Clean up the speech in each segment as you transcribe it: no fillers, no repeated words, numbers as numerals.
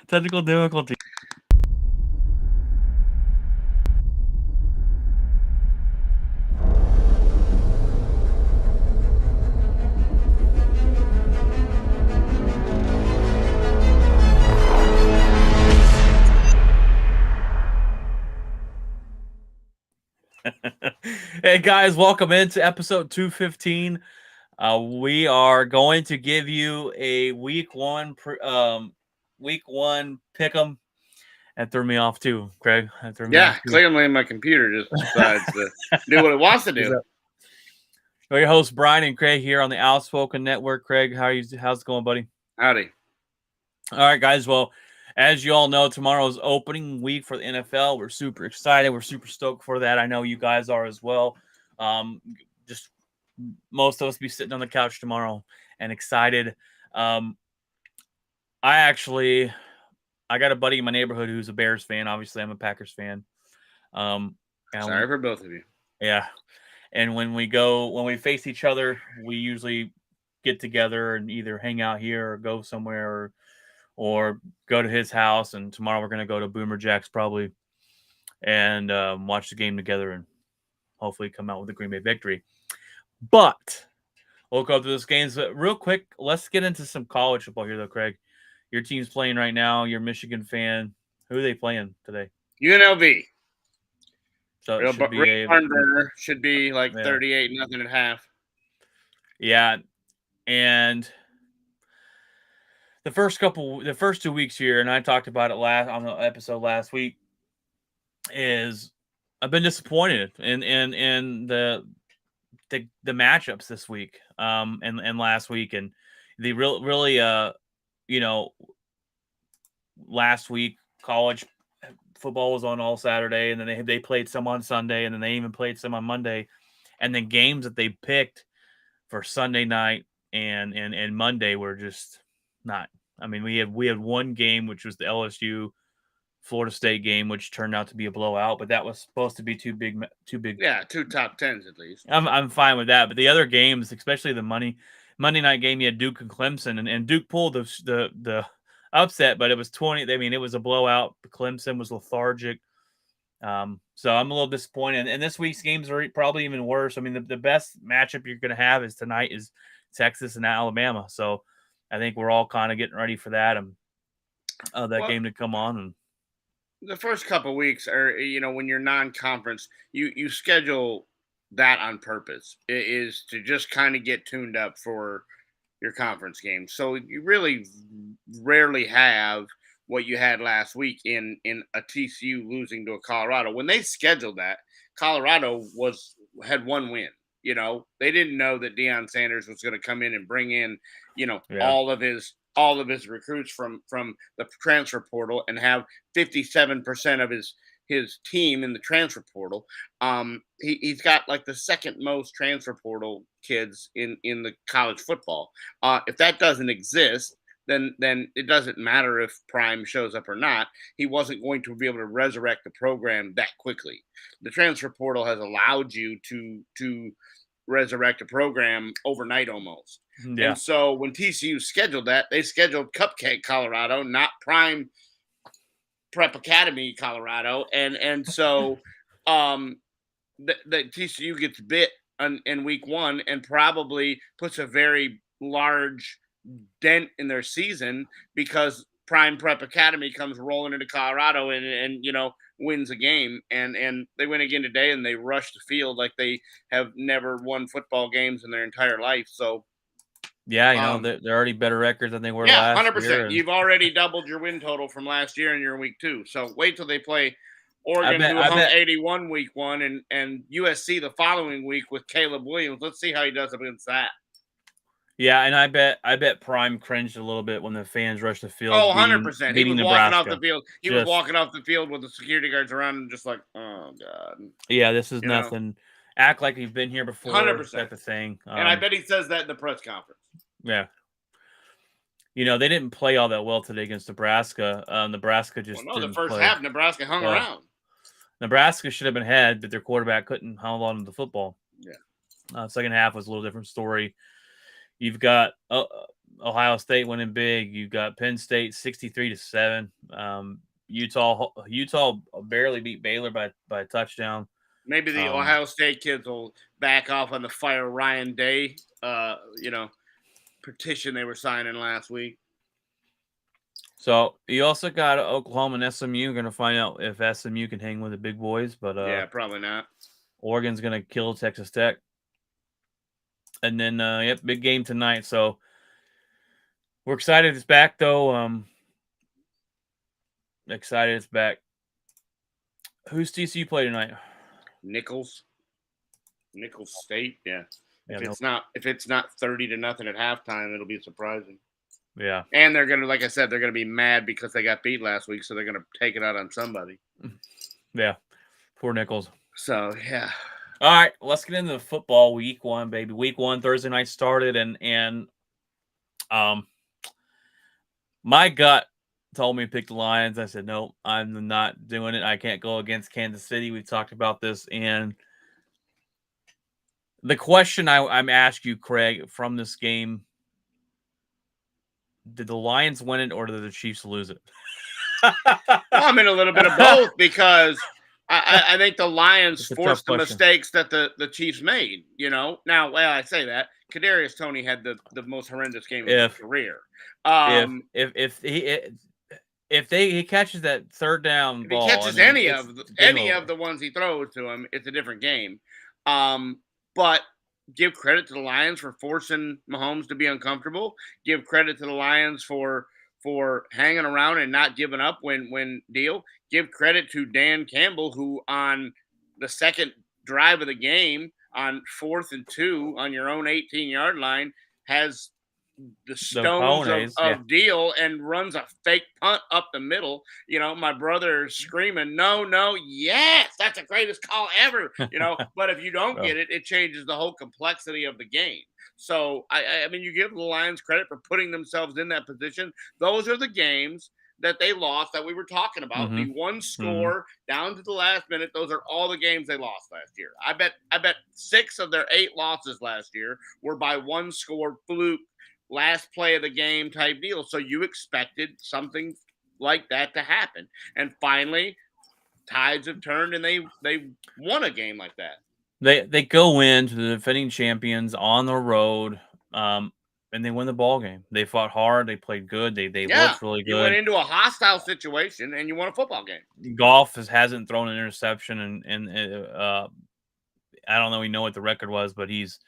Technical difficulty. Hey guys, welcome into episode 215. We are going to give you a week one pick'em. That threw me off too, Craig. That threw me off too. Clearly my computer just decides to do what it wants to do. We're your hosts, Brian and Craig, here on the Outspoken Network. Craig, how's it going, buddy? Howdy. All right, guys. Well, as you all know, tomorrow's opening week for the NFL. We're super excited. We're super stoked for that. I know you guys are as well. Just most of us be sitting on the couch tomorrow and excited. I got a buddy in my neighborhood who's a Bears fan. Obviously, I'm a Packers fan. Sorry for both of you. Yeah. And when we face each other, we usually get together and either hang out here or go somewhere or go to his house. And tomorrow we're going to go to Boomer Jack's probably and watch the game together and hopefully come out with a Green Bay victory. But we'll go through those games. But real quick, let's get into some college football here, though, Craig. Your team's playing right now. You're a Michigan fan. Who are they playing today? UNLV. So Real barn burner. Should be like 38-0 at half. Yeah, and the first 2 weeks here, and I talked about it on the episode last week, is I've been disappointed in the matchups this week, and last week, and the really last week college football was on all Saturday, and then they played some on Sunday, and then they even played some on Monday, and the games that they picked for Sunday night and Monday were just not. I mean, we had one game, which was the LSU Florida State game, which turned out to be a blowout, but that was supposed to be too big. Yeah, 2 top 10s at least. I'm fine with that, but the other games, especially the Monday night game, you had Duke and Clemson, and Duke pulled the upset, but it was 20. I mean, it was a blowout. Clemson was lethargic. So I'm a little disappointed. And this week's games are probably even worse. I mean, the best matchup you're going to have is tonight is Texas and Alabama. So I think we're all kind of getting ready for that game to come on. And the first couple of weeks are, when you're non-conference, you schedule that on purpose. It is to just kind of get tuned up for your conference games. So you really rarely have what you had last week in a TCU losing to a Colorado. When they scheduled that, Colorado had one win. They didn't know that Deion Sanders was going to come in and bring in, all of his recruits from the transfer portal and have 57% of his team in the transfer portal. He's got like the second most transfer portal kids in the college football. If that doesn't exist, then it doesn't matter if Prime shows up or not. He wasn't going to be able to resurrect the program that quickly. The transfer portal has allowed you to resurrect a program overnight almost. Yeah. And so when TCU scheduled that, they scheduled Cupcake Colorado, not Prime Prep Academy Colorado. And so the TCU gets bit in week one and probably puts a very large dent in their season because Prime Prep Academy comes rolling into Colorado and wins a game, and they win again today, and they rush the field like they have never won football games in their entire life. So yeah, they're already better record than they were last 100%. year. And you've already doubled your win total from last year, and you're in week 2. So wait till they play Oregon, who hung 81 week 1, and USC the following week with Caleb Williams. Let's see how he does against that. Yeah, and I bet Prime cringed a little bit when the fans rushed the field. Oh, 100%. He was Nebraska. walking off the field. He was walking off the field with the security guards around him, just like, oh, God. Yeah, this is nothing. Act like you've been here before. 100%. Type of thing. And I bet he says that in the press conference. Yeah. They didn't play all that well today against Nebraska. Nebraska just didn't the first play. half, Nebraska hung around. Nebraska should have been ahead, but their quarterback couldn't hold on to the football. Yeah. Second half was a little different story. You've got Ohio State winning big. You got Penn State 63-7. Utah barely beat Baylor by a touchdown. Maybe the Ohio State kids will back off on the fire Ryan Day, petition they were signing last week. So you also got Oklahoma and SMU. Going to find out if SMU can hang with the big boys, but yeah, probably not. Oregon's going to kill Texas Tech. And then, big game tonight. So we're excited it's back, though. Excited it's back. Who's TCU play tonight? Nicholls State. Yeah. Yeah, if it's not 30-0 at halftime, it'll be surprising. Yeah. And they're gonna, like I said, they're gonna be mad because they got beat last week, so they're gonna take it out on somebody. Yeah. Poor Nichols. So yeah. All right, let's get into the football week one, baby. Week one, Thursday night started, and my gut told me to pick the Lions. I said, no, I'm not doing it. I can't go against Kansas City. We've talked about this. And the question I'm asking you, Craig, from this game, did the Lions win it or did the Chiefs lose it? Well, I'm in a little bit of both because I think the Lions forced the mistakes that the Chiefs made. Now, well, I say that Kadarius Toney had the most horrendous game of his career. If he catches that third down ball, he catches any of the ones he throws to him, it's a different game. But give credit to the Lions for forcing Mahomes to be uncomfortable. Give credit to the Lions for hanging around and not giving up when deal. Give credit to Dan Campbell, who on the second drive of the game on 4th and 2 on your own 18-yard line has the stones of deal and runs a fake punt up the middle. My brother screaming, no, yes, that's the greatest call ever. But if you don't get it, it changes the whole complexity of the game. So I mean, you give the Lions credit for putting themselves in that position. Those are the games that they lost that we were talking about. The one score down to the last minute. Those are all the games they lost last year. I bet 6 of their 8 losses last year were by one score fluke, last play of the game type deal. So you expected something like that to happen. And finally, tides have turned and they won a game like that. They go into the defending champions on the road, and they win the ball game. They fought hard. They played good. They looked really good. You went into a hostile situation and you won a football game. Goff hasn't thrown an interception, and I don't know. We know what the record was, but he's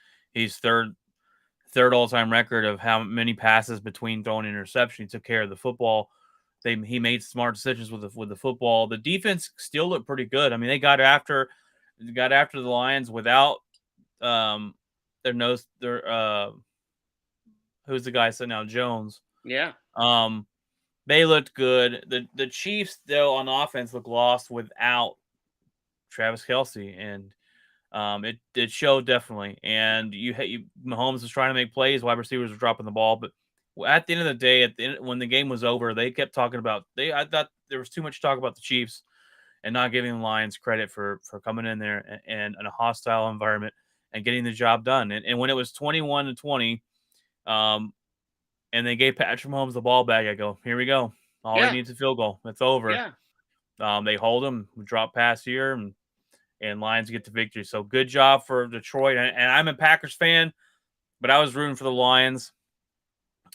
third all-time record of how many passes between throwing and interception. He took care of the football. He made smart decisions with the football. The defense still looked pretty good. I mean, they got after the Lions without who's the guy sitting out, Jones. Yeah. They looked good. The Chiefs, though, on offense looked lost without Travis Kelce, and it showed definitely. And Mahomes was trying to make plays, wide receivers were dropping the ball, but at the end of the day, when the game was over, they kept talking about I thought there was too much talk about the Chiefs and not giving the Lions credit for coming in there and in a hostile environment and getting the job done. And when it was 21-20, and they gave Patrick Mahomes the ball back, I go, here we go. All he needs is a field goal. It's over. Yeah. They hold him, drop pass here, and Lions get the victory. So good job for Detroit. And I'm a Packers fan, but I was rooting for the Lions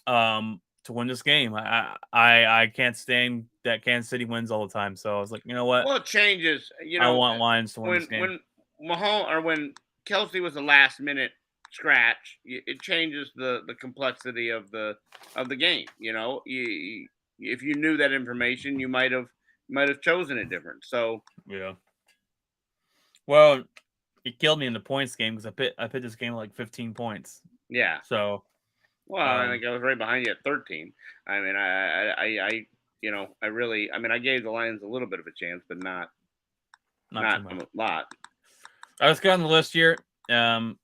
to win this game. I can't stand that Kansas City wins all the time. So I was like, you know what? Well, it changes. I want Lions to win this game. When Kelce was a last minute scratch, it changes the complexity of the game. If you knew that information, you might have chosen it different. So yeah. Well, it killed me in the points game because I put this game at like 15 points. Yeah. So. Well, I think I was right behind you at 13. I mean, I gave the Lions a little bit of a chance, but not a lot. I was on the list here. And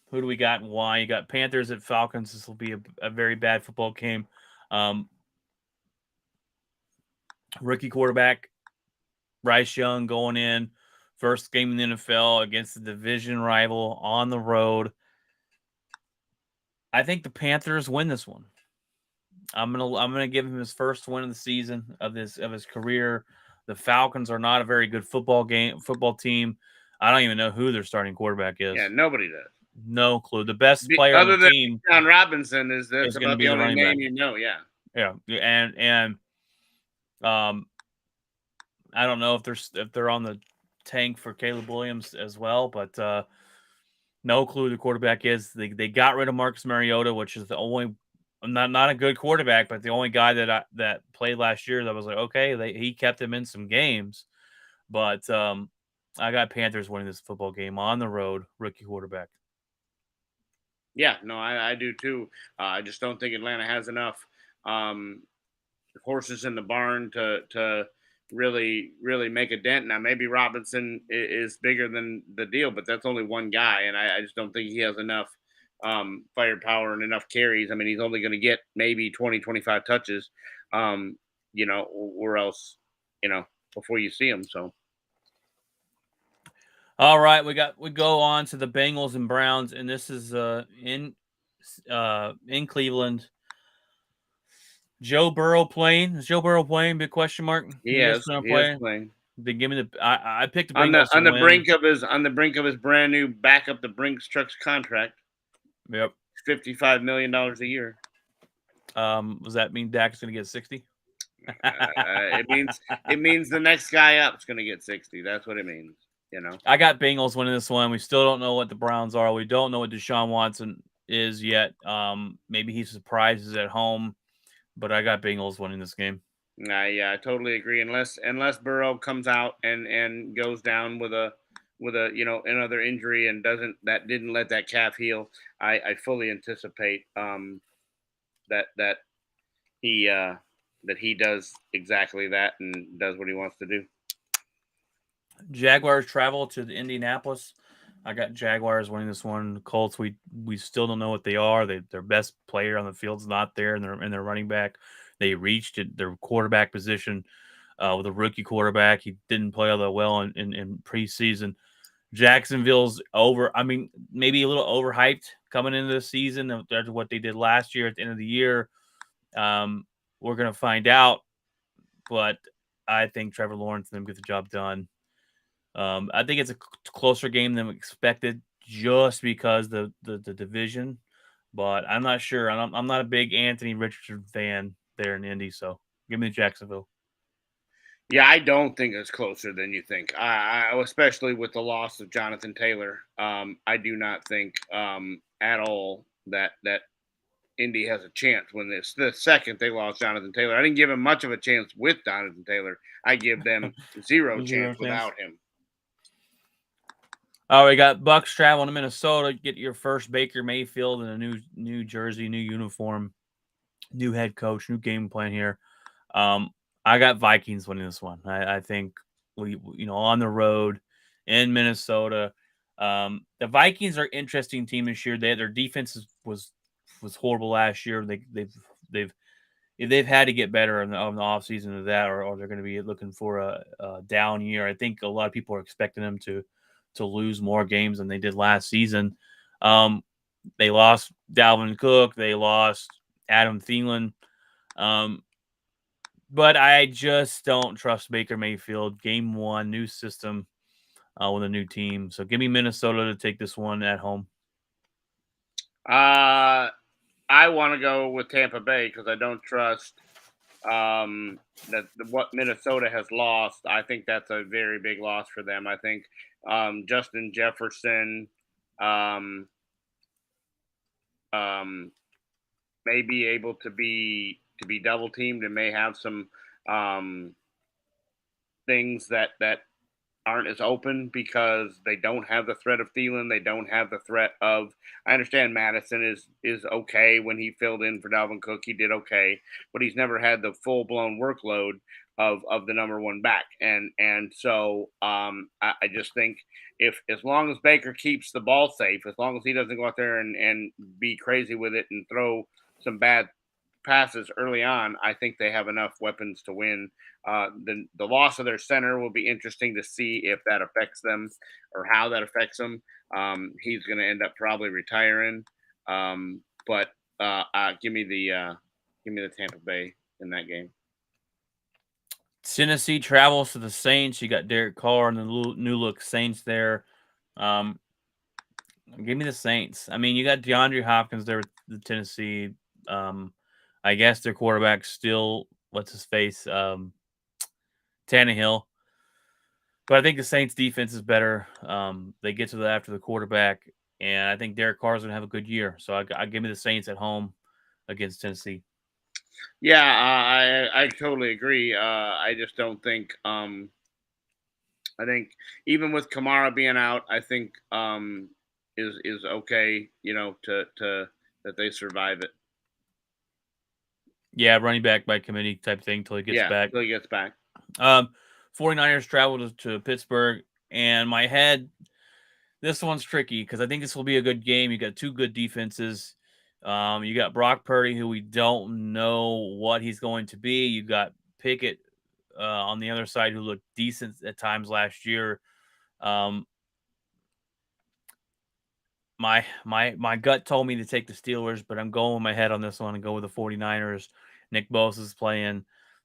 who do we got and why? You got Panthers at Falcons. This will be a very bad football game. Rookie quarterback Bryce Young going in, first game in the NFL against the division rival on the road. I think the Panthers win this one. I'm gonna give him his first win of the season of his career. The Falcons are not a very good football team. I don't even know who their starting quarterback Yeah, is. nobody does. No clue. The best player on the Other than team John Robinson, is that's is going to about be the the only running back. name you know. Yeah. Yeah, um, I don't know if they're on the tank for Caleb Williams as well, but no clue who the quarterback is. They got rid of Marcus Mariota, which is the only not a good quarterback, but the only guy that played last year that was like okay, he kept him in some games, but I got Panthers winning this football game on the road, rookie quarterback. Yeah, no, I do too. I just don't think Atlanta has enough um, horses in the barn to really make a dent. Now maybe Robinson is bigger than the deal, but that's only one guy, and I just don't think he has enough firepower and enough carries. I mean, he's only going to get maybe 20, 25 touches, um, or else, you know, before you see him. So All right, we go on to the Bengals and Browns, and this is in Cleveland. Joe Burrow playing? Is Joe Burrow playing? Big question mark. He is going to he is play. playing They give me the. I picked the on the Bengals to win. on the brink of his brand new backup the Brinks Trucks contract, Yep. $55 million a year. Does that mean Dak's going to get 60? It means the next guy up is going to get 60. That's what it means. You know. I got Bengals winning this one. We still don't know what the Browns are. We don't know what Deshaun Watson is yet. Maybe he surprises at home, but I got Bengals winning this game. Yeah, I totally agree. Unless Burrow comes out and goes down with a another injury and didn't let that calf heal, I fully anticipate that he that he does exactly that and does what he wants to do. Jaguars travel to the Indianapolis. I got Jaguars winning this one. Colts, we still don't know what they are. Their best player on the field's not there, and their running back. They reached it, their quarterback position with a rookie quarterback. He didn't play all that well in preseason. Jacksonville's over. I mean, maybe a little overhyped coming into the season after what they did last year at the end of the year. Um, we're gonna find out, but I think Trevor Lawrence and them get the job done. I think it's a closer game than expected, just because the division. But I'm not sure. I'm not a big Anthony Richardson fan there in Indy, so give me Jacksonville. Yeah, I don't think it's closer than you think. Especially with the loss of Jonathan Taylor, I do not think at all that Indy has a chance when it's the second they lost Jonathan Taylor. I didn't give him much of a chance with Jonathan Taylor. I give them zero chance Zero chance. without him. Oh, we got Bucks traveling to Minnesota. Get your first Baker Mayfield in a new jersey, new uniform, new head coach, new game plan here. Um, I got Vikings winning this one. I think on the road in Minnesota. The Vikings are an interesting team this year. Their defense was horrible last year. They've they've had to get better in the offseason of that, or they're going to be looking for a down year. I think a lot of people are expecting them to lose more games than they did last season. Um, they lost Dalvin Cook. They lost Adam Thielen. Um, but I just don't trust Baker Mayfield. Game one, new system with a new team. So give me Minnesota to take this one at home. Uh, I want to go with Tampa Bay because I don't trust that what Minnesota has lost. I think that's a very big loss for them. I think Justin Jefferson um, um, may be able to be double teamed and may have some um, things that aren't as open because they don't have the threat of Thielen. They don't have the threat of. I understand Madison is okay when he filled in for Dalvin Cook. He did okay, but he's never had the full blown workload of the number one back. And so I just think if as long as Baker keeps the ball safe, as long as he doesn't go out there and be crazy with it and throw some bad passes early on, I think they have enough weapons to win. The loss of their center will be interesting to see if that affects them or how that affects them. He's going to end up probably retiring. But give me the Tampa Bay in that game. Tennessee travels to the Saints. You got Derek Carr and the new look Saints there. Um, Give me the Saints. I mean, you got DeAndre Hopkins there with the Tennessee. Um, I guess their quarterback still what's his face, Tannehill. But I think the Saints defense is better. They get to the after the quarterback, and I think Derek Carr's gonna have a good year. So I give me the Saints at home against Tennessee. Yeah, I totally agree. I just don't think I think even with Kamara being out, I think is okay. You know, to that they survive it. Yeah, running back by committee type thing till he gets Yeah, back. till he gets back. Um, 49ers travel to Pittsburgh, and my head, this one's tricky because I think this will be a good game. You got two good defenses. You got Brock Purdy, who we don't know what he's going to be. You got Pickett on the other side, who looked decent at times last year. Um, my gut told me to take the Steelers, but I'm going with my head on this one and go with the 49ers. Nick Bosa's playing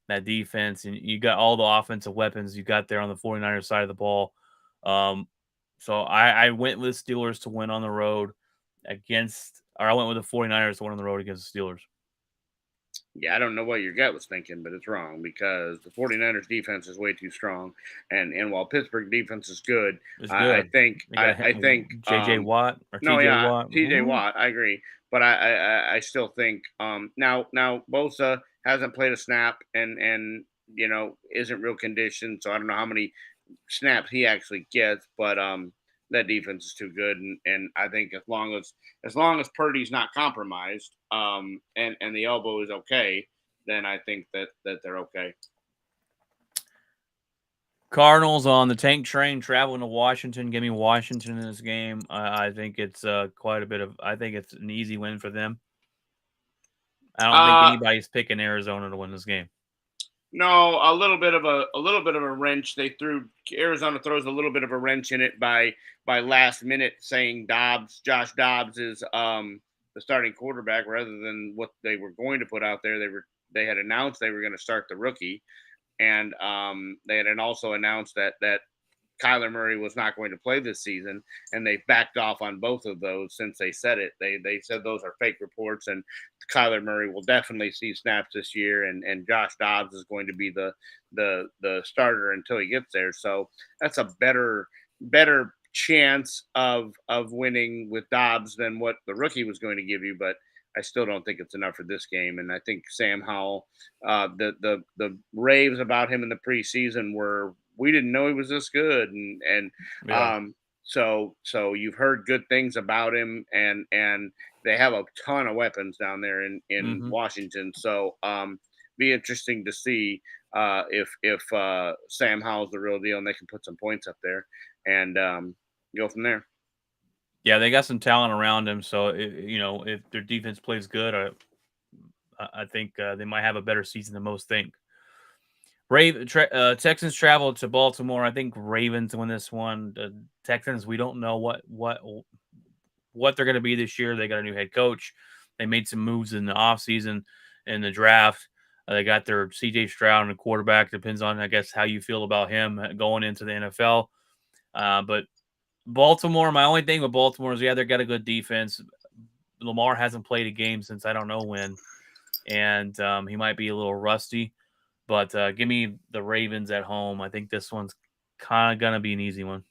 that defense, and you got all the offensive weapons you got there on the 49ers side of the ball. Um, so I went with the Steelers to win on the road or I went with the 49ers to win on the road against the Steelers. Yeah, I don't know what your gut was thinking, but it's wrong because the 49ers defense is way too strong. And while Pittsburgh defense is good, It's good. They got I think J.J. Watt or no, T.J. yeah, Watt. TJ Mhm. Watt, I agree. But I still think now Bosa hasn't played a snap and you know isn't real conditioned, so I don't know how many snaps he actually gets, but that defense is too good, and I think as long as Purdy's not compromised, and the elbow is okay, then I think that they're okay. Cardinals on the tank train traveling to Washington. Give me Washington in this game. I think it's quite a bit of. I think it's an easy win for them. I don't think Uh, anybody's picking Arizona to win this game. No, a little bit of a wrench. They threw Arizona throws a little bit of a wrench in it by last minute saying Josh Dobbs is the starting quarterback rather than what they were going to put out there. They had announced they were going to start the rookie, and they had also announced that Kyler Murray was not going to play this season, and they backed off on both of those since they said it. They said those are fake reports, and Kyler Murray will definitely see snaps this year, and Josh Dobbs is going to be the starter until he gets there. So that's a better chance of winning with Dobbs than what the rookie was going to give you, but. I still don't think it's enough for this game, and I think Sam Howell, the raves about him in the preseason were we didn't know he was this good, and Yeah. so you've heard good things about him, and they have a ton of weapons down there in Hmm. Washington. So be interesting to see if Sam Howell's the real deal and they can put some points up there and go from there. Yeah, they got some talent around him. So if their defense plays good, I think they might have a better season than most think. Texans travel to Baltimore. I think Ravens win this one. The Texans, we don't know what they're going to be this year. They got a new head coach. They made some moves in the offseason in the draft. They got their CJ Stroud and a quarterback. Depends on, I guess, how you feel about him going into the NFL. But Baltimore, my only thing with Baltimore is, yeah, they got a good defense. Lamar hasn't played a game since I don't know when, and he might be a little rusty. But give me the Ravens at home. I think this one's kind of gonna be an easy one.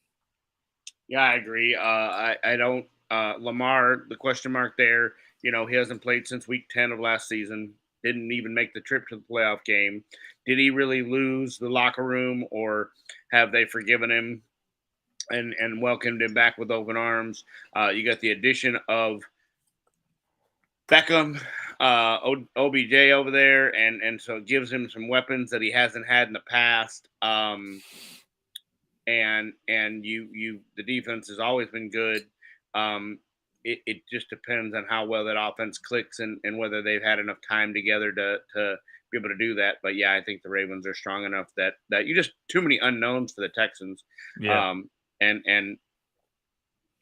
Yeah, I agree. I don't Lamar, the question mark there. You know, he hasn't played since week 10 of last season. Didn't even make the trip to the playoff game. Did he really lose the locker room, or have they forgiven him and welcomed him back with open arms? You got the addition of Beckham, OBJ over there, and so it gives him some weapons that he hasn't had in the past. And you the defense has always been good. It just depends on how well that offense clicks and whether they've had enough time together to be able to do that. But yeah, I think the Ravens are strong enough that you just too many unknowns for the Texans, Yeah. um, and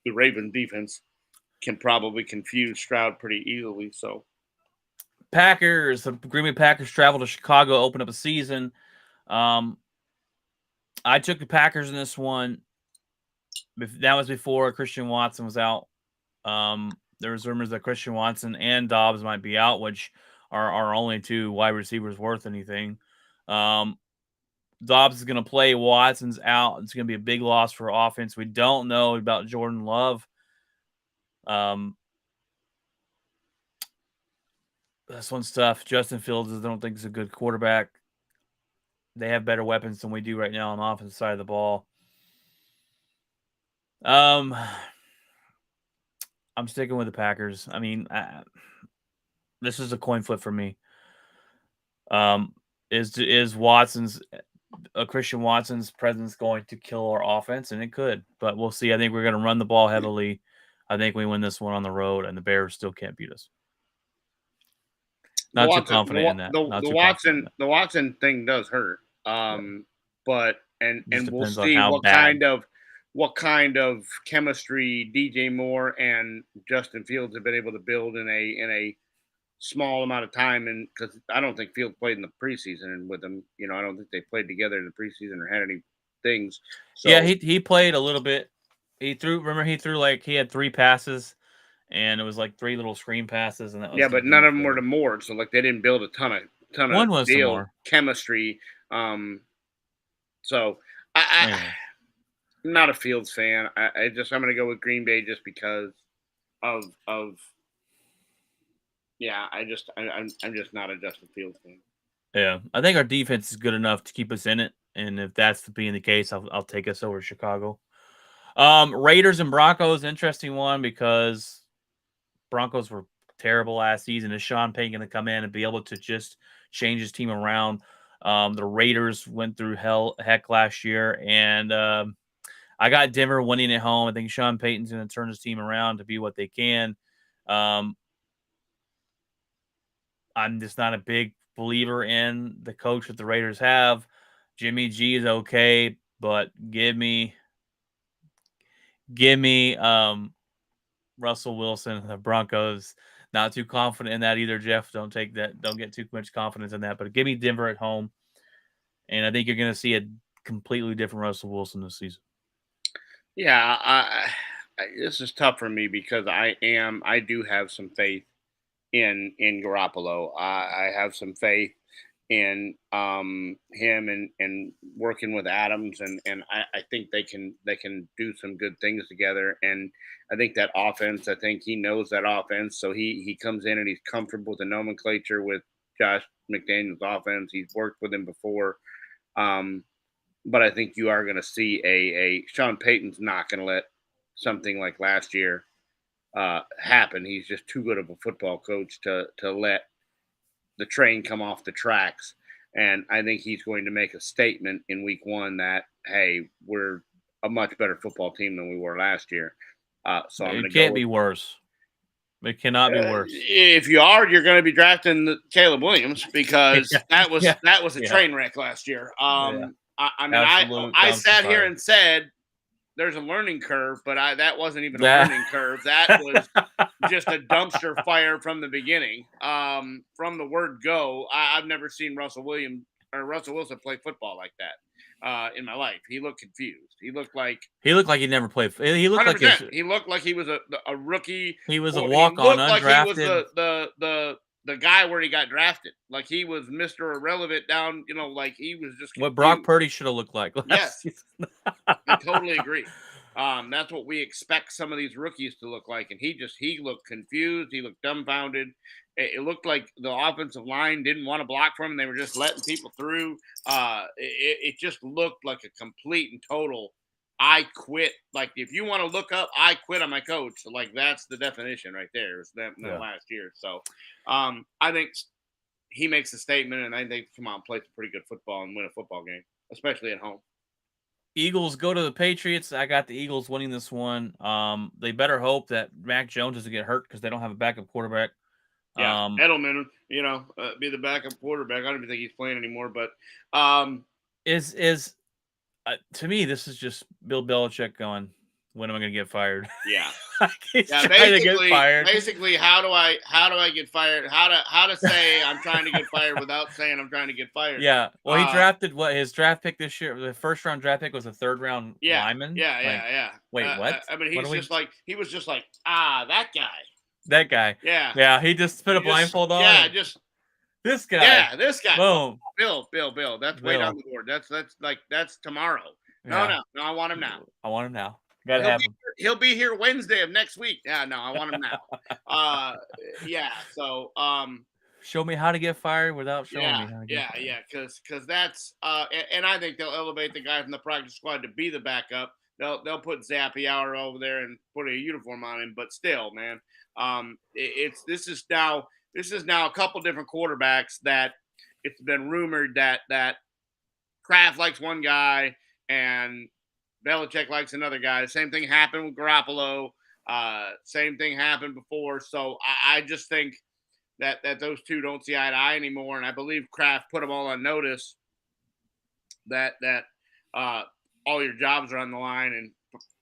the Ravens defense. can probably confuse Stroud pretty easily. So Packers, the Green Bay Packers travel to Chicago, open up a season. I took the Packers in this one. That was before Christian Watson was out. There was rumors that Christian Watson and Dobbs might be out, which are our only two wide receivers worth anything. Dobbs is going to play. Watson's out. It's going to be a big loss for offense. We don't know about Jordan Love. This one's tough. Justin Fields, I don't think is a good quarterback. They have better weapons than we do right now on the offensive side of the ball. I'm sticking with the Packers. I mean, this is a coin flip for me. Is Christian Watson's presence going to kill our offense? And it could, but we'll see. I think we're going to run the ball heavily. I think we win this one on the road, and the Bears still can't beat us. Not too confident in that. The Watson thing does hurt. But we'll see what kind of chemistry DJ Moore and Justin Fields have been able to build in a small amount of time, and because I don't think Fields played in the preseason and with them, I don't think they played together in the preseason or had any things. So yeah, he played a little bit. He threw like he had 3 passes, and it was like 3 little screen passes, and that was but none of them were to Moore, so like they didn't build a ton of deal chemistry. So I'm not a Fields fan. I'm going to go with Green Bay just because of I'm just not a Justin Fields fan. Yeah, I think our defense is good enough to keep us in it, and if that's being the case, I'll take us over Chicago. Raiders and Broncos, interesting one because Broncos were terrible last season. Is Sean Payton going to come in and be able to just change his team around? The Raiders went through heck last year, and I got Denver winning at home. I think Sean Payton's going to turn his team around to be what they can. I'm just not a big believer in the coach that the Raiders have. Jimmy G is okay, but give me Russell Wilson and the Broncos. Not too confident in that either, Jeff. Don't get too much confidence in that. But give me Denver at home. And I think you're going to see a completely different Russell Wilson this season. Yeah, this is tough for me because I do have some faith in Garoppolo. I have some faith in him and working with Adams, and I think they can do some good things together. And I think that offense, I think he knows that offense, so he comes in and he's comfortable with the nomenclature with Josh McDaniel's offense. He's worked with him before. But I think you are going to see a Sean Payton's not going to let something like last year happen. He's just too good of a football coach to let the train come off the tracks. And I think he's going to make a statement in week 1 that, hey, we're a much better football team than we were last year. So it can't be worse. It cannot be worse. If you are, you're going to be drafting Caleb Williams because that was a train wreck last year. I sat here and said there's a learning curve, but that wasn't even a learning curve. That was just a dumpster fire from the beginning. From the word go, I've never seen Russell Wilson play football like that in my life. He looked confused. He looked like he never played. He looked 100%. He looked like he was a rookie. He was a walk-on, undrafted. Like he was the guy where he got drafted. Like he was Mr. Irrelevant down, like he was just confused. What Brock Purdy should have looked like. Yes. I totally agree. That's what we expect some of these rookies to look like. And he looked confused. He looked dumbfounded. It looked like the offensive line didn't want to block for him. They were just letting people through. It just looked like a complete and total I quit. Like, if you want to look up, I quit on my coach. Like, that's the definition right there. It was that last year. So, I think he makes a statement, and I think they come out and play some pretty good football and win a football game, especially at home. Eagles go to the Patriots. I got the Eagles winning this one. They better hope that Mac Jones doesn't get hurt because they don't have a backup quarterback. Yeah, Edelman, be the backup quarterback. I don't even think he's playing anymore. But to me, this is just Bill Belichick going, when am I going to get fired? Yeah. He's Yeah, trying to get fired. basically, how do I get fired? How to say I'm trying to get fired without saying I'm trying to get fired? Yeah. Well, he Uh, drafted his draft pick this year. The first round draft pick was a third round yeah, lineman. yeah, Like, yeah, yeah. wait, what? I mean, What are we? he was just like, that guy. That guy. Yeah, Yeah. He just put a blindfold on. yeah, And, this guy. yeah, this guy. Boom. Bill. That's way down the board. That's tomorrow. Yeah. No, I want him now. I want him now. Gotta have him. He'll be here Wednesday of next week. Yeah, no, I want him now. Yeah. So, show me how to get fired without showing me how to get fired. yeah, because that's and I think they'll elevate the guy from the practice squad to be the backup. They'll put Zappy Hour over there and put a uniform on him, but still, man, this is now a couple different quarterbacks that it's been rumored that Kraft likes one guy and Belichick likes another guy. The same thing happened with Garoppolo. Same thing happened before. So I just think that those two don't see eye to eye anymore. And I believe Kraft put them all on notice that all your jobs are on the line. And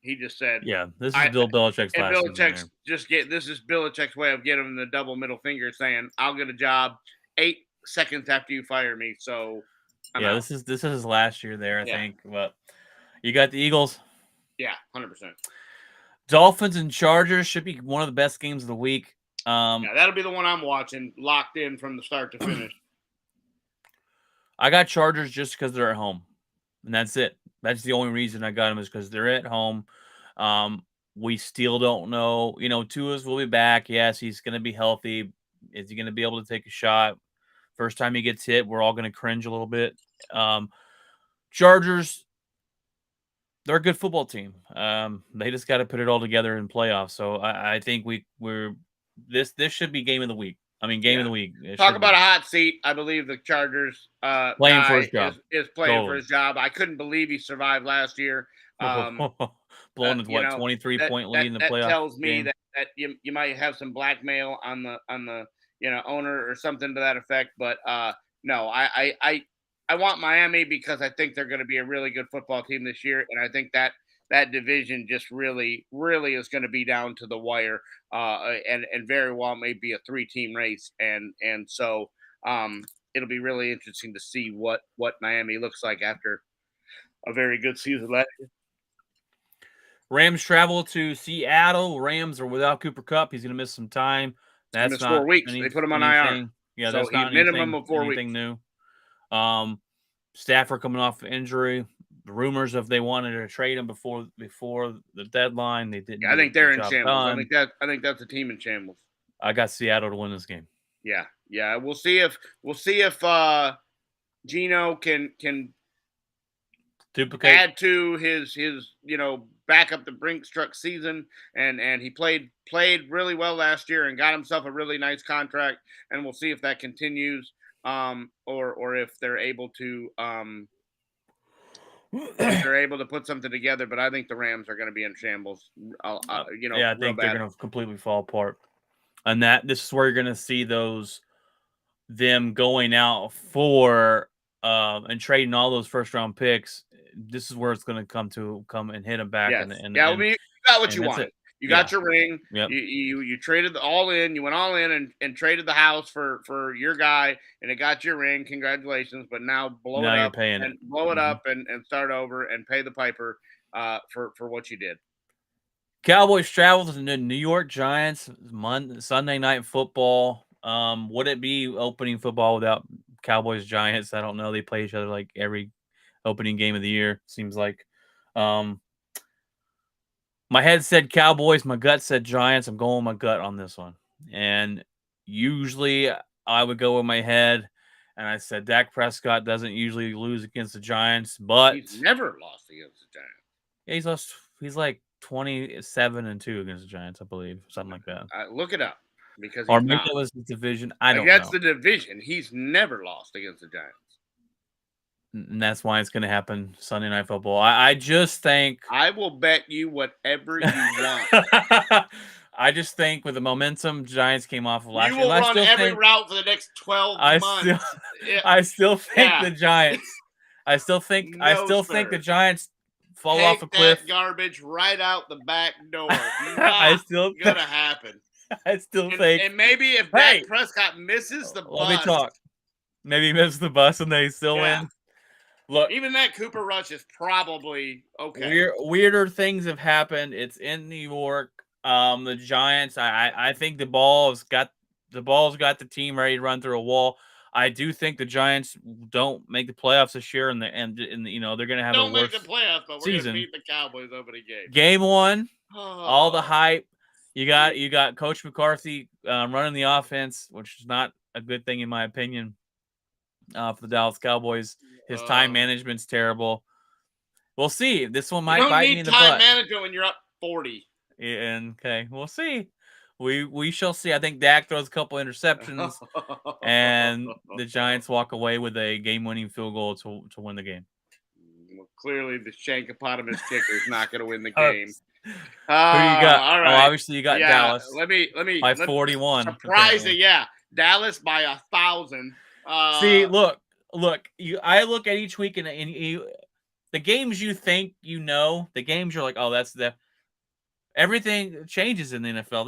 he just said, "Yeah, this is Bill Belichick's and last Belichick's this is Belichick's way of getting him the double middle finger, saying, "I'll get a job 8 seconds after you fire me." So yeah, this is his last year there, I think. But you got the Eagles. Yeah, 100%. Dolphins and Chargers should be one of the best games of the week. Yeah, that'll be the one I'm watching, locked in from the start to finish. I got Chargers just because they're at home, and that's it. That's the only reason I got them is because they're at home. We still don't know. Tua's will be back. Yes, he's going to be healthy. Is he going to be able to take a shot? First time he gets hit, we're all going to cringe a little bit. Chargers, they're a good football team. They just got to put it all together in playoffs. So I think this should be game of the week. I mean, game of the week. Talk about a hot seat. I believe the Chargers playing for his job. Is playing for his job. I couldn't believe he survived last year. Blowing his 23-point lead in the playoffs. That tells me that you might have some blackmail on the owner or something to that effect. But no, I want Miami because I think they're going to be a really good football team this year, and I think that division just really, really is going to be down to the wire, and very well may be a 3-team race, and so it'll be really interesting to see what Miami looks like after a very good season last year. Rams travel to Seattle. Rams are without Cooper Kupp. He's going to miss some time. That's not 4 weeks. They put him on IR. Yeah, so that's not minimum of 4 weeks. New. Stafford coming off injury. The rumors of they wanted to trade him before the deadline. They didn't. Yeah, I think they're in shambles. I think that's a team in shambles. I got Seattle to win this game. Yeah. We'll see if Gino can duplicate, add to his back up the Brinks truck season, and he played really well last year and got himself a really nice contract, and we'll see if that continues, or if they're able to put something together. But I think the Rams are going to be in shambles. I think they're going to completely fall apart. And this is where you're going to see them going out for and trading all those first round picks. This is where it's going to come and hit them back. Yes. You got what you wanted. You got your ring. Yep. You traded all in. You went all in and traded the house for your guy, and it got your ring. Congratulations! But now blow it up and start over and pay the piper for what you did. Cowboys travel to the New York Giants Sunday Night Football. Would it be opening football without Cowboys Giants? I don't know. They play each other like every opening game of the year, seems like. My head said Cowboys, my gut said Giants. I'm going with my gut on this one. And usually I would go with my head, and I said Dak Prescott doesn't usually lose against the Giants, but he's never lost against the Giants. Yeah, he's like 27-2 against the Giants, I believe, something like that. Look it up, because maybe that was the division. I don't know. That's the division. He's never lost against the Giants. And that's why it's going to happen Sunday Night Football. I just think I will bet you whatever you want. I just think with the momentum Giants came off of last year. You will run every route for the next 12 months. I still think the Giants. I still think the Giants fall off a Take that cliff. garbage right out the back door. I Not still, gonna happen. I still And think, and maybe if Dak hey, Prescott misses the let me bus, talk. Maybe he missed the bus and they still yeah, win. Look, even that Cooper Rush is probably okay. weirder things have happened. It's in New York. The Giants. I think the ball's got the team ready to run through a wall. I do think the Giants don't make the playoffs this year, and they're going to have a Don't make the worse playoffs, but we're gonna season. beat the Cowboys over the game. Game one, all the Oh, hype. You got Coach McCarthy running the offense, which is not a good thing in my opinion. For the Dallas Cowboys, his time uh, management's terrible. We'll see. This one you might don't bite me need in the time butt. management when you're up 40. And okay, we'll see. We shall see. I think Dak throws a couple interceptions, and the Giants walk away with a game-winning field goal to win the game. Well, clearly, the Shankopotamus kicker is not going to win the Uh, game. Who do you got? All Oh, right. obviously you got Yeah. Dallas by Let 41. surprising. Apparently, Yeah. Dallas by 1,000. see, look. I look at each week the games you think the games you're like, oh, that's the everything changes in the NFL.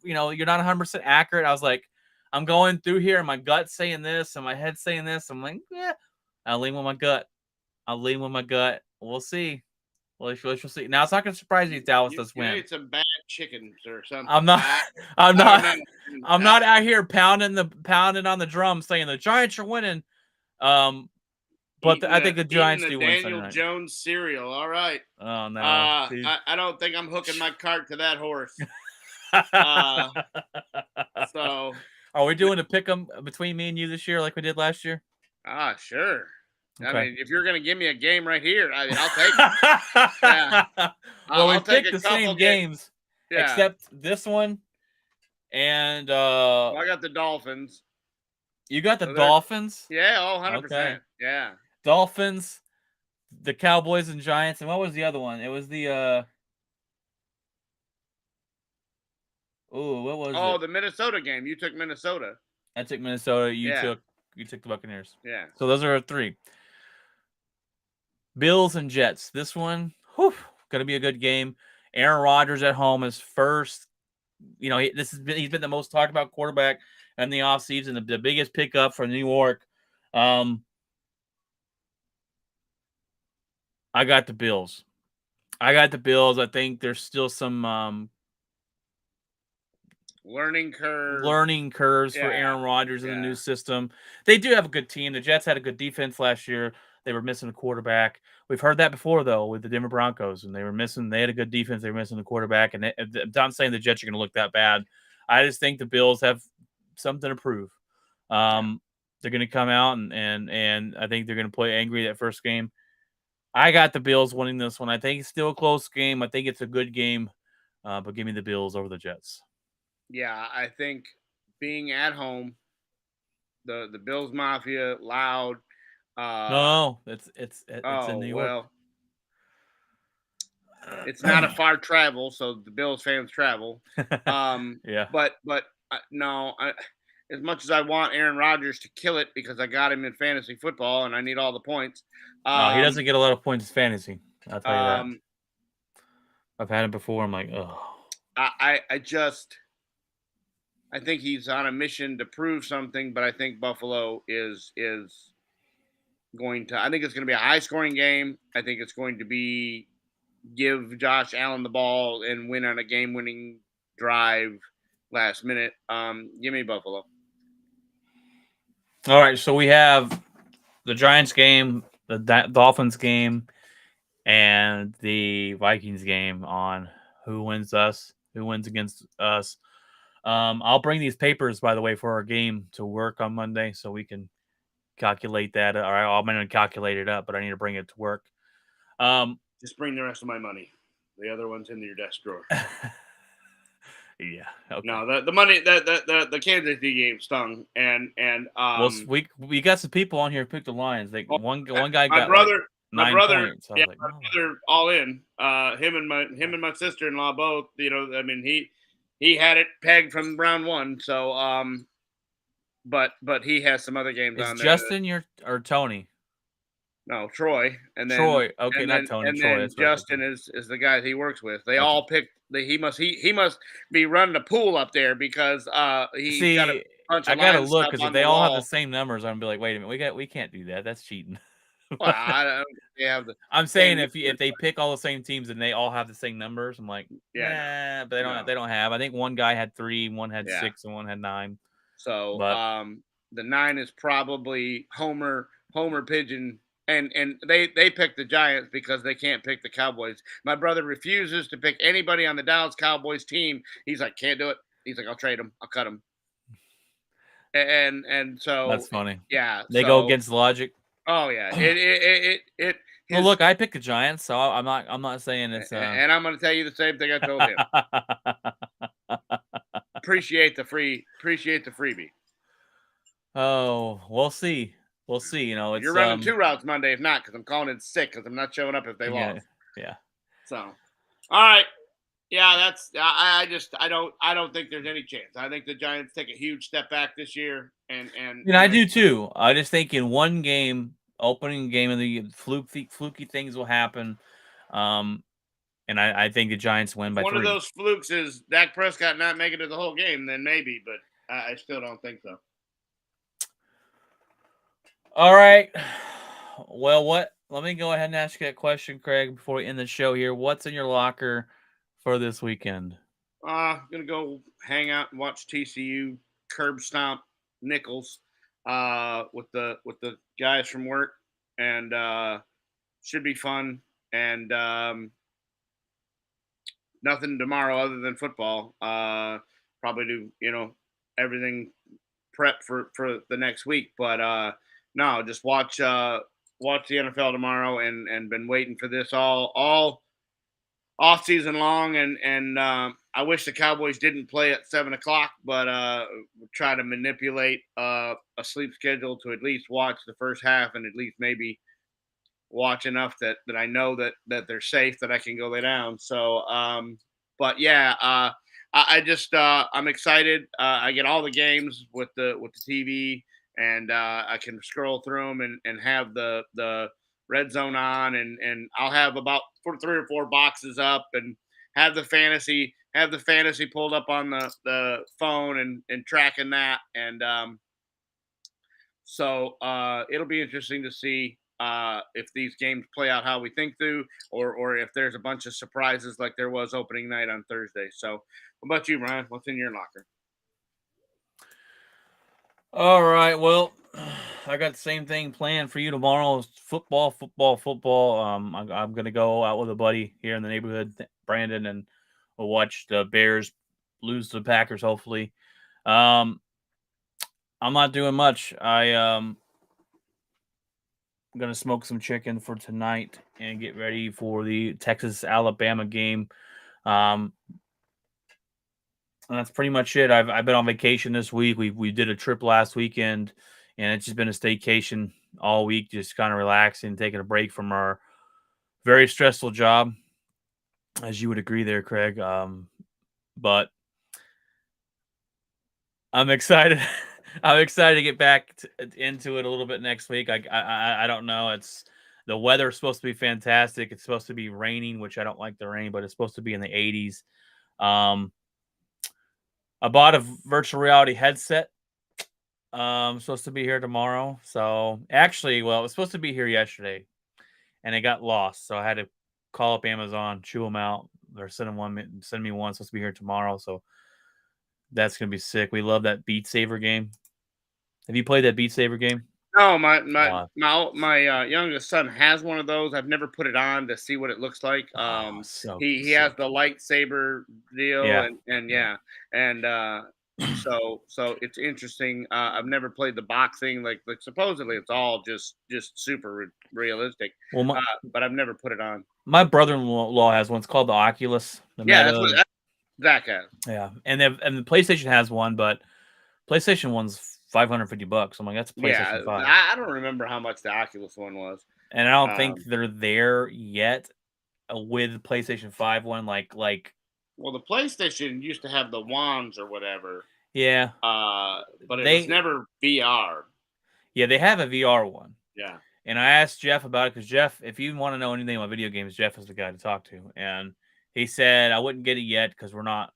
You're not 100% accurate. I was like, I'm going through here, and my gut's saying this, and my head's saying this. I'm like, yeah, I'll lean with my gut. We'll see. We'll see. Now it's not going to surprise me if Dallas does You win. ate some bad chickens or something. I'm not. I'm I don't not. know. I'm not out here pounding on the drum saying the Giants are winning. But I think the Eating Giants the do win Sunday Daniel night. Jones cereal. All right. Oh no. I don't think I'm hooking my cart to that horse. Uh, so Are we doing a pick 'em between me and you this year like we did last year? sure. I Okay. mean, if you're gonna give me a game right here, I mean, I'll take it. Yeah, Well, we I'll take picked a the couple same games, Yeah. except this one, and Well, I got the Dolphins. you got the So they're Dolphins. yeah, Okay, 100%. Yeah. Dolphins, the Cowboys and Giants, and what was the other one? It was the what was Oh, it? the Minnesota game. You took Minnesota. I took Minnesota. You Yeah. took the Buccaneers. Yeah. So those are our three. Bills and Jets. This one, gonna be a good game. Aaron Rodgers at home is first. He's been the most talked about quarterback in the offseason, the biggest pickup for New York. I got the Bills. I think there's still some Learning curve. learning curves for Yeah. Aaron Rodgers in the Yeah. new system. They do have a good team. The Jets had a good defense last year. They were missing a quarterback. We've heard that before, though, with the Denver Broncos, and they had a good defense. They were missing the quarterback, and I'm not saying the Jets are going to look that bad. I just think the Bills have something to prove. They're going to come out and I think they're going to play angry that first game. I got the Bills winning this one. I think it's still a close game. I think it's a good game, but give me the Bills over the Jets. Yeah, I think being at home, the Bills Mafia loud. No, it's in Oh New York. well, it's not a far travel, so the Bills fans travel. Yeah. But no, as much as I want Aaron Rodgers to kill it because I got him in fantasy football and I need all the points. No, he doesn't get a lot of points in fantasy. I'll tell you that. Um, I've had it before. I'm like, oh. I think he's on a mission to prove something, but I think Buffalo is going to. I think it's going to be a high scoring game. I think it's going to be give Josh Allen the ball and win on a game winning drive last minute. Give me Buffalo. All right, so we have the Giants game, the Dolphins game, and the Vikings game on who wins against us. I'll bring these papers, by the way, for our game to work on Monday, so we can calculate that. Or I'm going to calculate it up, but I need to bring it to work. Just bring the rest of my money. The other one's in your desk drawer. Yeah. Okay. No, the money the Kansas City game stung, and well, we got some people on here who picked the Lions. One guy got my 9 brother, points. my brother all in. Him and my sister-in-law both. I mean he had it pegged from round one. So but he has some other games on there. Justin or Tony? No, Troy, and then Troy. Okay, not Tony. Troy. That's what I was Justin thinking. is the guy he works with. They Okay. all picked. He must be running a pool up there because he's got a See, bunch I of gotta line look stuff because if on the they all have the wall. same numbers, I'm gonna be like, wait a minute, we can't do that. That's cheating. Well, I don't think they have the I'm same saying if numbers, they pick all the same teams and they all have the same numbers, I'm like, yeah, but they don't. no, They don't have. I think one guy had 3, one had yeah. 6, and one had 9. So But the 9 is probably Homer Pigeon. And they picked the Giants because they can't pick the Cowboys. My brother refuses to pick anybody on the Dallas Cowboys team. He's like, can't do it. He's like, I'll trade him. I'll cut him. And so that's funny. yeah. They go So against logic. oh yeah. It Well, his look, I picked the Giants, so I'm not saying it's and I'm gonna tell you the same thing I told him. Appreciate the freebie. Oh, we'll see. We'll see. You know, You're it's running 2 routes Monday, if not, because I'm calling in sick because I'm not showing up if they yeah, lost. yeah. So, all right, yeah, that's I don't think there's any chance. I think the Giants take a huge step back this year, I and I do too. I just think in one game, opening game of the fluky things will happen. Um, and I think the Giants win if by one of 3. those flukes is Dak Prescott not making it the whole game, then maybe, but I still don't think so. All right. Well, what? Let me go ahead and ask you a question, Craig, before we end the show here. What's in your locker for this weekend? Gonna go hang out and watch TCU curb stomp Nichols with the guys from work, and should be fun. And nothing tomorrow other than football. Probably do everything prep for the next week, but no, just watch the NFL tomorrow, and been waiting for this all off season long, and I wish the Cowboys didn't play at 7 o'clock, but try to manipulate a sleep schedule to at least watch the first half and at least maybe watch enough that I know that they're safe that I can go lay down. So, but yeah, I just I'm excited. I get all the games with the TV, and I can scroll through them and have the red zone on, and I'll have about 3 or 4 boxes up, and have the fantasy pulled up on the phone, and tracking that, and so it'll be interesting to see if these games play out how we think do, or if there's a bunch of surprises like there was opening night on Thursday. So, what about you, Ryan? What's in your locker? All right. Well, I got the same thing planned for you tomorrow. It's football, football, football. I'm gonna go out with a buddy here in the neighborhood, Brandon, and we'll watch the Bears lose to the Packers. Hopefully, um, I'm not doing much. I'm gonna smoke some chicken for tonight and get ready for the Texas Alabama game. Um, and that's pretty much it. I've been on vacation this week. We did a trip last weekend, and it's just been a staycation all week, just kind of relaxing, taking a break from our very stressful job, as you would agree there, Craig. But I'm excited. I'm excited to get back into it a little bit next week. I don't know. It's the weather's supposed to be fantastic. It's supposed to be raining, which I don't like the rain, but it's supposed to be in the 80s. Um, I bought a virtual reality headset. Supposed to be here tomorrow. So actually, well, it was supposed to be here yesterday, and it got lost. So I had to call up Amazon, chew them out. They're sending me one. Supposed to be here tomorrow. So that's gonna be sick. We love that Beat Saber game. Have you played that Beat Saber game? No, Uh, youngest son has one of those. I've never put it on to see what it looks like. so He has sick. the lightsaber deal, Yeah, and yeah. yeah, and so it's interesting. I've never played the boxing. Like supposedly it's all just super realistic, Well, but I've never put it on. my brother-in-law has one. It's called the Oculus, the Yeah, Meta. Zach has. Yeah, and the PlayStation has one, but PlayStation one's $550. I'm like, that's Yeah, PlayStation 5. I don't remember how much the Oculus one was. And I don't think Um, they're there yet with PlayStation 5 one. Like well, the PlayStation used to have the wands or whatever, yeah, but it was they never VR. yeah they have a VR one, Yeah. And I asked Jeff about it because Jeff, if you want to know anything about video games, Jeff is the guy to talk to. And he said I wouldn't get it yet because we're not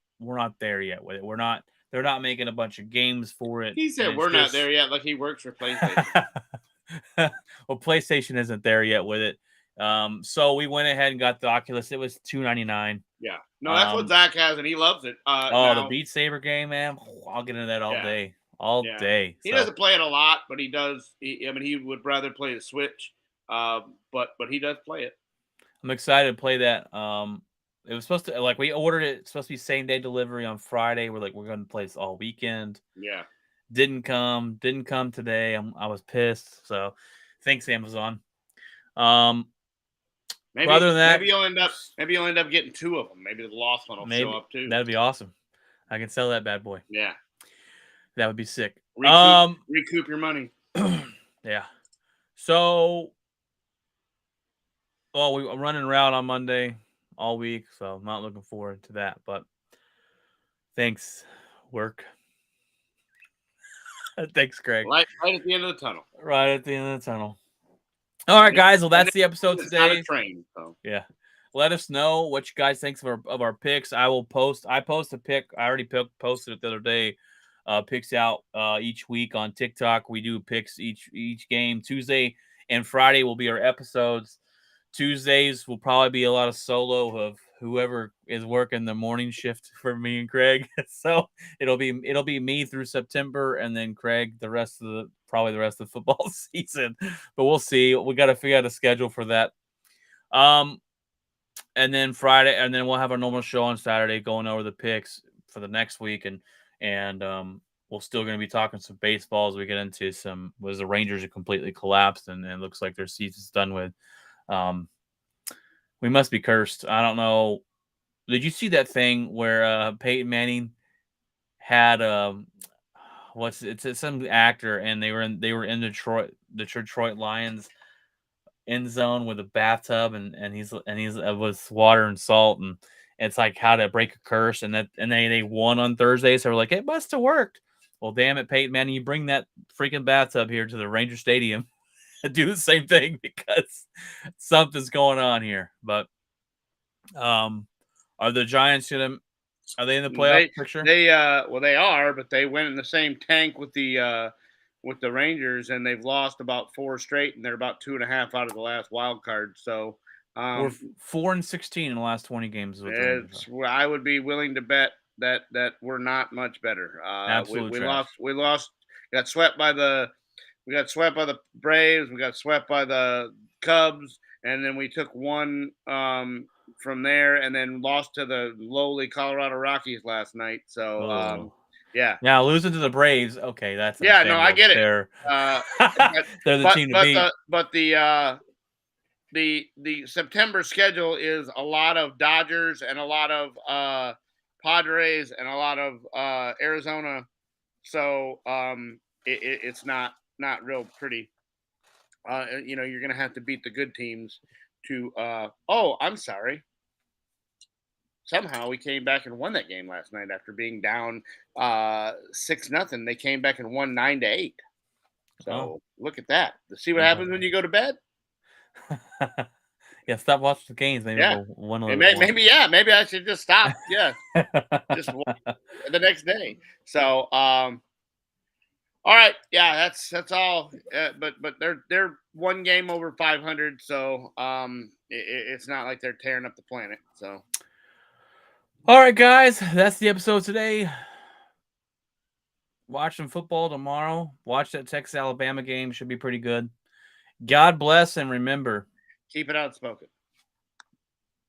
there yet with it. They're not making a bunch of games for it, He and said it's we're not just there yet. Like he works for PlayStation. well, PlayStation isn't there yet with it. So we went ahead and got the Oculus. It was $299. Yeah, no, that's what Zach has, and he loves it. Oh, the Now, Beat Saber game, man. I'll get into that all yeah, day, all yeah, day. he So doesn't play it a lot, but he does. I mean, he would rather play the Switch, but he does play it. I'm excited to play that. It was supposed to we ordered it. It's supposed to be same day delivery on Friday. We're going to play this all weekend. Yeah, Didn't come today. I was pissed. So thanks Amazon. But other maybe than that, maybe you'll end up getting two of them. Maybe the lost one will show maybe up too. that'd be awesome. I can sell that bad boy. Yeah, That would be sick. recoup your money. Yeah. So, well, I'm running around on Monday all week, so I'm not looking forward to that. But thanks, work. Thanks, Craig. Right at the end of the tunnel. Right at the end of the tunnel. All right, guys. Well, that's the episode It's not a today. train. So. Yeah. Let us know what you guys think of our picks. I post a pick. I already posted it the other day. Picks out each week on TikTok. We do picks each game. Tuesday and Friday will be our episodes. Tuesdays will probably be a lot of solo of whoever is working the morning shift for me and Craig. So it'll be me through September, and then Craig the rest of the football season. But we'll see. We got to figure out a schedule for that. And then Friday, and then we'll have our normal show on Saturday, going over the picks for the next week, and we're still going to be talking some baseball as we get into some. Was the Rangers have completely collapsed, and it looks like their season's done with. We must be cursed. I don't know. Did you see that thing where Peyton Manning had it's some actor, and they were in the Detroit Lions end zone with a bathtub, and he's with water and salt, and it's like how to break a curse, and they won on Thursday, so we're like, it must have worked. Well, damn it, Peyton Manning, you bring that freaking bathtub here to the Ranger Stadium and do the same thing, because something's going on here. But are the Giants are they in the playoff picture? They are, but they went in the same tank with the Rangers, and they've lost about 4 straight, and they're about 2.5 out of the last wild card. So we're 4-16 in the last 20 games. I would be willing to bet that we're not much better. We lost. Got swept by the Braves. We got swept by the Cubs, and then we took one from there, and then lost to the lowly Colorado Rockies last night. So yeah. Now losing to the Braves, okay, that's no, I get it. They're the team to beat. The September schedule is a lot of Dodgers and a lot of Padres and a lot of Arizona. So it's not real pretty. You're going to have to beat the good teams to. I'm sorry. Somehow we came back and won that game last night after being down 6-0. They came back and won 9-8. So look at that. See what happens when you go to bed. Yeah, stop watching the games. Maybe maybe I should just stop. Yeah, just the next day. So all right, yeah, that's all. But they're one game over 500, so it's not like they're tearing up the planet. So all right, guys, that's the episode today. Watch some football tomorrow. Watch that Texas Alabama game; should be pretty good. God bless, and remember, keep it outspoken.